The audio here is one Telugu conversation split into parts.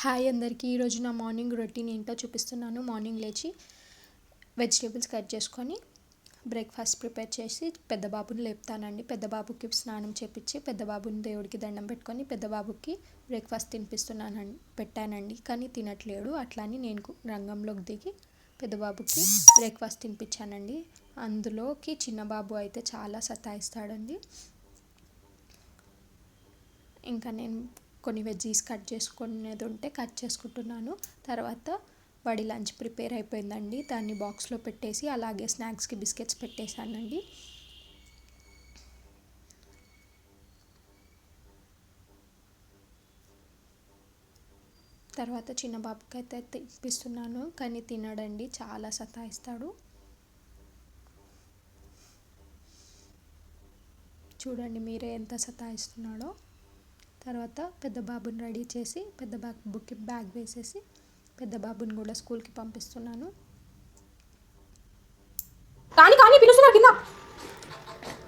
హాయ్ అందరికీ. ఈరోజు నా మార్నింగ్ రొటీన్ ఏంటో చూపిస్తున్నాను. మార్నింగ్ లేచి వెజిటేబుల్స్ కట్ చేసుకొని బ్రేక్ఫాస్ట్ ప్రిపేర్ చేసి పెద్ద బాబుని లేపుతానండి. పెద్ద బాబుకి స్నానం చేపించి పెద్ద బాబుని దేవుడికి దండం పెట్టుకొని పెద్ద బాబుకి బ్రేక్ఫాస్ట్ పెట్టానండి. కానీ తినట్లేడు. అట్లా అని నేను రంగంలోకి దిగి పెద్ద బాబుకి బ్రేక్ఫాస్ట్ తినిపించానండి. అందులోకి చిన్న బాబు అయితే చాలా సతాయిస్తాడండి. ఇంకా నేను కొన్ని వెజ్జీస్ కట్ చేసుకునేది ఉంటే కట్ చేసుకుంటున్నాను. తర్వాత వాడి లంచ్ ప్రిపేర్ అయిపోయిందండి. దాన్ని బాక్స్లో పెట్టేసి అలాగే స్నాక్స్కి బిస్కెట్స్ పెట్టేశానండి. తర్వాత చిన్న బాబుకి అయితే తినిపిస్తున్నాను. కానీ తినడండి, చాలా సతాయిస్తాడు. చూడండి మీరే ఎంత సతాయిస్తున్నాడో. తర్వాత పెద్ద బాబుని రెడీ చేసి పెద్ద బాబుకి బ్యాగ్ వేసేసి పెద్ద బాబుని కూడా స్కూల్కి పంపిస్తున్నాను.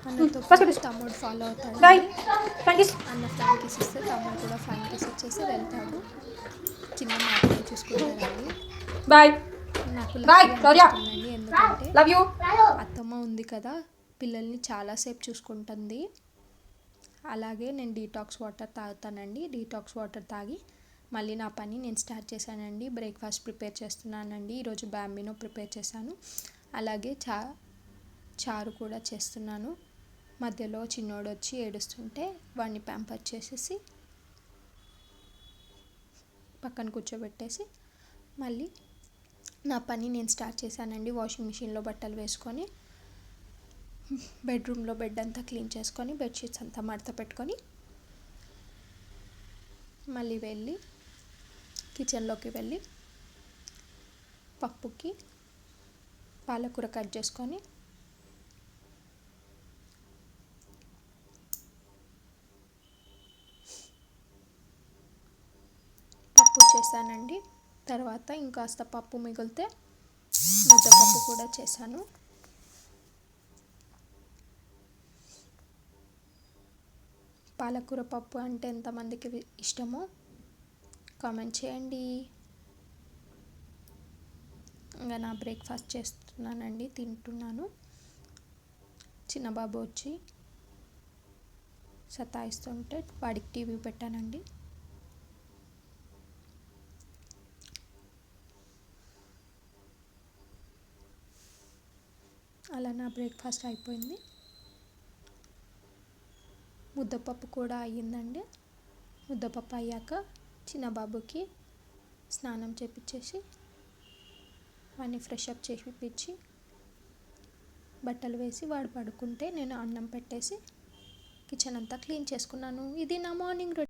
అన్నతో తమ్ముడు ఫాలో అవుతాడు. అన్న ఫ్లైన్ కిస్ ఇస్తే తమ్ముడు కూడా ఫ్లైన్ కిస్ ఇచ్చేసి వెళ్తాడు. చిన్న మ్యాట్ని చూసుకుంటారండి. నాకు అనిపిస్తుందండి, ఎందుకంటే అత్తమ్మ ఉంది కదా, పిల్లల్ని చాలాసేపు చూసుకుంటుంది. అలాగే నేను డీటాక్స్ వాటర్ తాగుతానండి. డీటాక్స్ వాటర్ తాగి మళ్ళీ నా పని నేను స్టార్ట్ చేశానండి. బ్రేక్ఫాస్ట్ ప్రిపేర్ చేస్తున్నానండి. ఈరోజు బ్యాంబినో ప్రిపేర్ చేశాను. అలాగే చారు కూడా చేస్తున్నాను. మధ్యలో చిన్నోడు వచ్చి ఏడుస్తుంటే వాడిని ప్యాంపర్ చేసేసి పక్కన కూర్చోబెట్టేసి మళ్ళీ నా పని నేను స్టార్ట్ చేశానండి. వాషింగ్ మిషన్లో బట్టలు వేసుకొని బెడ్రూమ్లో బెడ్ అంతా క్లీన్ చేసుకొని బెడ్షీట్స్ అంతా మడత పెట్టుకొని మళ్ళీ వెళ్ళి కిచెన్లోకి వెళ్ళి పప్పుకి పాలకూర కట్ చేసుకొని పప్పు చేశానండి. తర్వాత ఇంకాస్త పప్పు మిగిలితే ముద్దపప్పు కూడా చేశాను. పాలకూర పప్పు అంటే ఎంతమందికి ఇష్టమో కామెంట్ చేయండి. ఇంకా నా బ్రేక్ఫాస్ట్ చేస్తున్నానండి, తింటున్నాను. చిన్న బాబు వచ్చి సతాయిస్తుంటే వాడికి టీవీ పెట్టానండి. అలా నా బ్రేక్ఫాస్ట్ అయిపోయింది. ముద్దపప్పు కూడా అయ్యిందండి. ముద్దపప్పు అయ్యాక చిన్న బాబుకి స్నానం చేపించేసి వాడిని ఫ్రెష్ అప్ చేపించి బట్టలు వేసి వాడు పడుకుంటే నేను అన్నం పెట్టేసి కిచెన్ అంతా క్లీన్ చేసుకున్నాను. ఇది నా మార్నింగ్ రొటీన్.